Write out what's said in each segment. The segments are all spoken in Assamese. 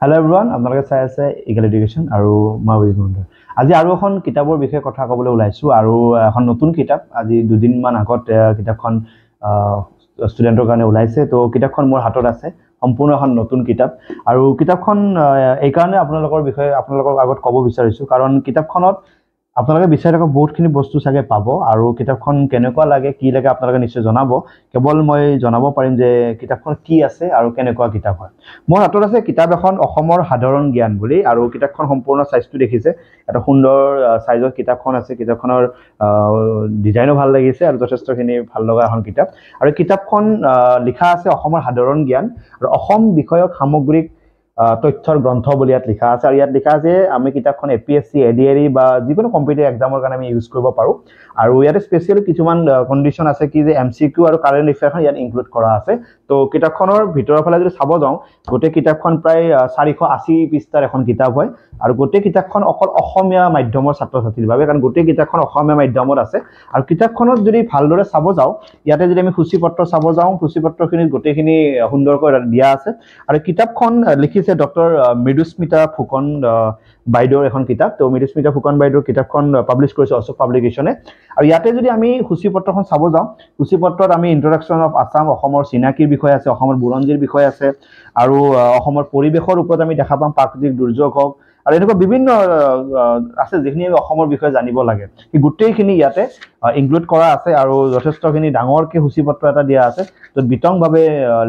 Hello everyone, আপোনালোকে চাই আছে ইগল এডুকেশ্যন আৰু মই অভিজিত মণ্ডল। আজি আৰু এখন কিতাপৰ বিষয়ে কথা ক'বলৈ ওলাইছো আৰু এখন নতুন কিতাপ আজি দুদিন মান আগত কিতাপখন ষ্টুডেন্টৰ কাৰণে ওলাইছে। তো কিতাপখন মোৰ হাতত আছে, সম্পূৰ্ণ এখন নতুন কিতাপ আৰু কিতাপখন এই কাৰণে আপোনালোকৰ আগত ক'ব বিচাৰিছো কাৰণ কিতাপখনত আপোনালোকে বিচাৰি থকা বহুতখিনি বস্তু চাগে পাব আৰু কিতাপখন কেনেকুৱা লাগে কি লাগে আপোনালোকে নিশ্চয় জনাব। কেৱল মই জনাব পাৰিম যে কিতাপখন কি আছে আৰু কেনেকুৱা কিতাপ হয়। মোৰ হাতত আছে কিতাপ এখন অসমৰ সাধাৰণ জ্ঞান বুলি আৰু কিতাপখন সম্পূৰ্ণ সাইজটো দেখিছে। এটা সুন্দৰ সাইজৰ কিতাপখন আছে। কিতাপখনৰ ডিজাইনো ভাল লাগিছে আৰু যথেষ্টখিনি ভাল লগা এখন কিতাপ আৰু কিতাপখন লিখা আছে অসমৰ সাধাৰণ জ্ঞান আৰু অসম বিষয়ক সামগ্ৰিক তথ্যৰ গ্ৰন্থ বুলি ইয়াত লিখা আছে আৰু ইয়াত লিখা আছে আমি কিতাপখন APSC ADRE বা যিকোনো কম্পিটিটিভ এক্সামৰ কাৰণে আমি ইউজ কৰিব পাৰো আৰু ইয়াতে স্পেচিয়েলি কিছুমান কণ্ডিশ্যন আছে কি যে MCQ আৰু কাৰেণ্ট এফেয়াৰখন ইয়াত ইনক্লুড কৰা আছে। তো কিতাপখনৰ ভিতৰৰ ফালে যদি চাব যাওঁ গোটেই কিতাপখন প্ৰায় 480 পৃষ্ঠাৰ এখন কিতাপ হয় আৰু গোটেই কিতাপখন অকল অসমীয়া মাধ্যমৰ ছাত্ৰ ছাত্ৰীৰ বাবে কাৰণ গোটেই কিতাপখন অসমীয়া মাধ্যমত আছে আৰু কিতাপখনত যদি ভালদৰে চাব যাওঁ ইয়াতে যদি আমি সূচীপত্ৰ চাব যাওঁ সূচীপত্ৰখিনিত গোটেইখিনি সুন্দৰকৈ দিয়া আছে আৰু কিতাপখন লিখিছে ডক্টৰ মৃদুস্মিতা ফুকন বাইদেউৰ এখন কিতাপ। তো মৃদুস্মিতা ফুকন বাইদেউৰ কিতাপখন পাব্লিছ কৰিছে অশোক পাব্লিকেশ্যনে আৰু ইয়াতে যদি আমি সূচীপত্ৰখন চাব যাওঁ সূচীপত্ৰত আমি ইন্ট্ৰডাকশ্যন অফ আছাম অসমৰ চিনাকিৰ বিষয়ে আছে, অসমৰ বুৰঞ্জীৰ বিষয়ে আছে আৰু অসমৰ পৰিৱেশৰ ওপৰত আমি দেখা পাম প্ৰাকৃতিক দুৰ্যোগ হওক আৰু এনেকুৱা বিভিন্ন আছে যিখিনি আমি অসমৰ বিষয়ে জানিব লাগে সেই গোটেইখিনি ইয়াতে ইনক্লুড কৰা আছে আৰু যথেষ্টখিনি ডাঙৰকৈ সূচীপত্ৰ এটা দিয়া আছে য'ত বিতংভাৱে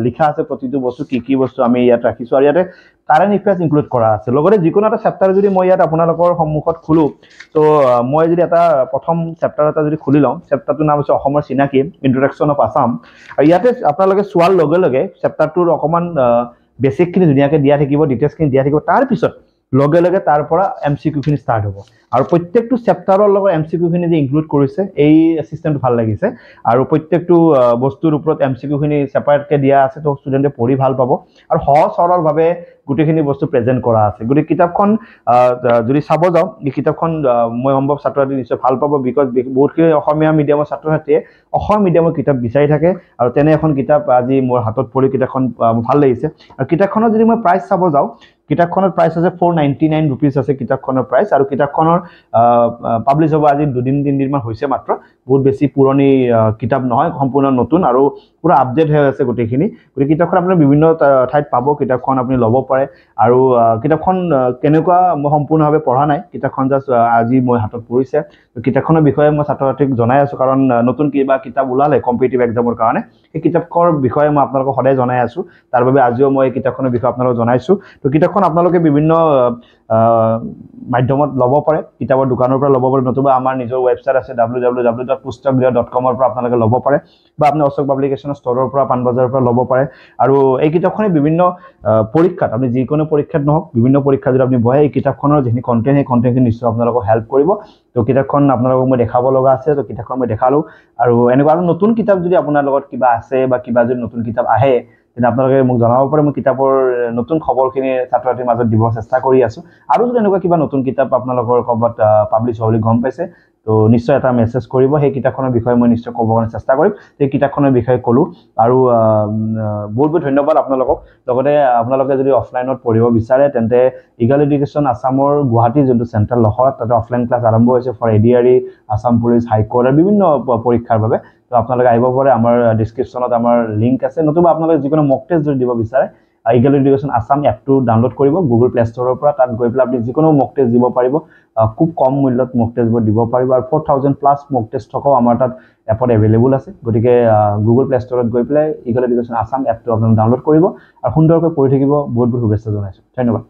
লিখা আছে প্ৰতিটো বস্তু কি বস্তু আমি ইয়াত ৰাখিছোঁ আৰু ইয়াতে কাৰেণ্ট এফেয়াৰ্ছ ইনক্লুড কৰা আছে। লগতে যিকোনো এটা চেপ্টাৰ যদি মই ইয়াত আপোনালোকৰ সন্মুখত খোলোঁ তো মই যদি এটা প্ৰথম চেপ্টাৰ এটা যদি খুলি লওঁ চেপ্টাৰটোৰ নাম হৈছে অসমৰ চিনাকি ইন্ট্ৰডাকশ্যন অফ আছাম আৰু ইয়াতে আপোনালোকে চোৱাৰ লগে লগে চেপ্টাৰটোৰ অকণমান বেছিকখিনি ধুনীয়াকৈ দিয়া থাকিব, ডিটেইলছখিনি দিয়া থাকিব। তাৰপিছত লগে লগে তাৰ পৰা MCQখিনি ষ্টাৰ্ট হ'ব আৰু প্ৰত্যেকটো চেপ্টাৰৰ লগত MCQখিনি যে ইনক্লুড কৰিছে এই চিষ্টেমটো ভাল লাগিছে আৰু প্ৰত্যেকটো বস্তুৰ ওপৰত MCQখিনি ছেপাৰেটকৈ দিয়া আছে তো ষ্টুডেণ্টে পঢ়ি ভাল পাব আৰু সহজ সৰলভাৱে গোটেইখিনি বস্তু প্ৰেজেণ্ট কৰা আছে। গতিকে কিতাপখন যদি চাব যাওঁ এই কিতাপখন মই সম্ভৱ ছাত্ৰ ছাত্ৰী নিশ্চয় ভাল পাব বিকজ বহুতখিনি অসমীয়া মিডিয়ামৰ ছাত্ৰ ছাত্ৰীয়ে অসম মিডিয়ামৰ কিতাপ বিচাৰি থাকে আৰু তেনে এখন কিতাপ আজি মোৰ হাতত পৰি কিতাপখন ভাল লাগিছে আৰু কিতাপখনৰ যদি মই প্ৰাইচ চাব যাওঁ কিতাপখনৰ প্ৰাইচ আছে 499 ৰুপিজ আছে কিতাপখনৰ প্ৰাইচ আৰু কিতাপখনৰ পাব্লিছ হ'ব আজি 2-3 দিনমান হৈছে মাত্ৰ, বহুত বেছি পুৰণি কিতাপ নহয়, সম্পূৰ্ণ নতুন আৰু পুৰা আপডেট হৈ আছে গোটেইখিনি। গতিকে কিতাপখন আপুনি বিভিন্ন ঠাইত পাব, কিতাপখন আপুনি ল'ব পাৰে আৰু কিতাপখন কেনেকুৱা মই সম্পূৰ্ণভাৱে পঢ়া নাই, কিতাপখন জাষ্ট আজি মই হাতত পৰিছে। কিতাপখনৰ বিষয়ে মই ছাত্ৰ ছাত্ৰীক জনাই আছোঁ কাৰণ নতুন কিবা কিতাপ ওলালে কম্পিটিটিভ এক্সামৰ কাৰণে সেই কিতাপখনৰ বিষয়ে মই আপোনালোকক সদায় জনাই আছোঁ। তাৰ বাবে আজিও মই এই কিতাপখনৰ বিষয়ে আপোনালোকক জনাইছোঁ। তো কিতাপখন আপোনালোকে বিভিন্ন মাধ্যমত ল'ব পাৰে, কিতাপৰ দোকানৰ পৰা ল'ব পাৰে নতুবা আমাৰ নিজৰ ৱেবছাইট আছে www.pustakgriha.com পৰা আপোনালোকে ল'ব পাৰে বা আপুনি অশোক পাব্লিকেশ্যনৰ ষ্ট'ৰৰ পৰা পাণবজাৰৰ পৰা ল'ব পাৰে আৰু এই কিতাপখনে বিভিন্ন পৰীক্ষাত আপুনি যিকোনো পৰীক্ষাত নহওক বিভিন্ন পৰীক্ষাত যদি আপুনি বহে এই কিতাপখনৰ যিখিনি কণ্টেণ্ট সেই কণ্টেণ্টখিনি নিশ্চয় আপোনালোকক হেল্প কৰিব। তো কিতাপখন আপোনালোকক মই দেখাব লগা আছে, তো কিতাপখন মই দেখালোঁ আৰু এনেকুৱা আৰু নতুন কিতাপ যদি আপোনাৰ লগত কিবা আছে বা কিবা যদি নতুন কিতাপ আহে তেনে আপোনালোকে মোক জনাব পাৰে। মই কিতাপৰ নতুন খবৰখিনি ছাত্ৰ ছাত্ৰীৰ মাজত দিব চেষ্টা কৰি আছোঁ আৰু যদি এনেকুৱা কিবা নতুন কিতাপ আপোনালোকৰ ক'ৰবাত পাব্লিছ হ'ব বুলি গম পাইছে তো নিশ্চয় এটা মেছেজ কৰিব, সেই কিতাপখনৰ বিষয়ে মই নিশ্চয় ক'ব কাৰণে চেষ্টা কৰিম। সেই কিতাপখনৰ বিষয়ে ক'লোঁ আৰু বহুত বহুত ধন্যবাদ আপোনালোকক। লগতে আপোনালোকে যদি অফলাইনত পঢ়িব বিচাৰে তেন্তে ইগল এডুকেশ্যন আছামৰ গুৱাহাটী যোনটো চেণ্ট্ৰেল লখৰাত তাতে অফলাইন ক্লাছ আৰম্ভ হৈছে for ADRE, Assam police, high court আৰু বিভিন্ন পৰীক্ষাৰ বাবে। তো আপোনালোকে আহিব পাৰে, আমাৰ ডিছক্ৰিপশ্যনত আমাৰ লিংক আছে, নতুবা আপোনালোকে যিকোনো মক টেষ্ট যদি দিব বিচাৰে ইগল এডুকেশ্যন আছাম এপটো ডাউনলোড কৰিব গুগল প্লে ষ্ট'ৰৰ পৰা, তাত গৈ পেলাই আপুনি যিকোনো মক টেষ্ট দিব পাৰিব, খুব কম মূল্যত মক টেষ্টবোৰ দিব পাৰিব আৰু 4000+ মক টেষ্ট থকাও আমাৰ তাত এপত এভেইলেবল আছে। গতিকে গুগল প্লে ষ্ট'ৰত গৈ পেলাই ইগল এডুকেশ্যন আছাম এপটো আপোনালোকে ডাউনলোড কৰিব আৰু সুন্দৰকৈ পঢ়ি থাকিব। বহুত বহুত শুভেচ্ছা জনাইছোঁ, ধন্যবাদ।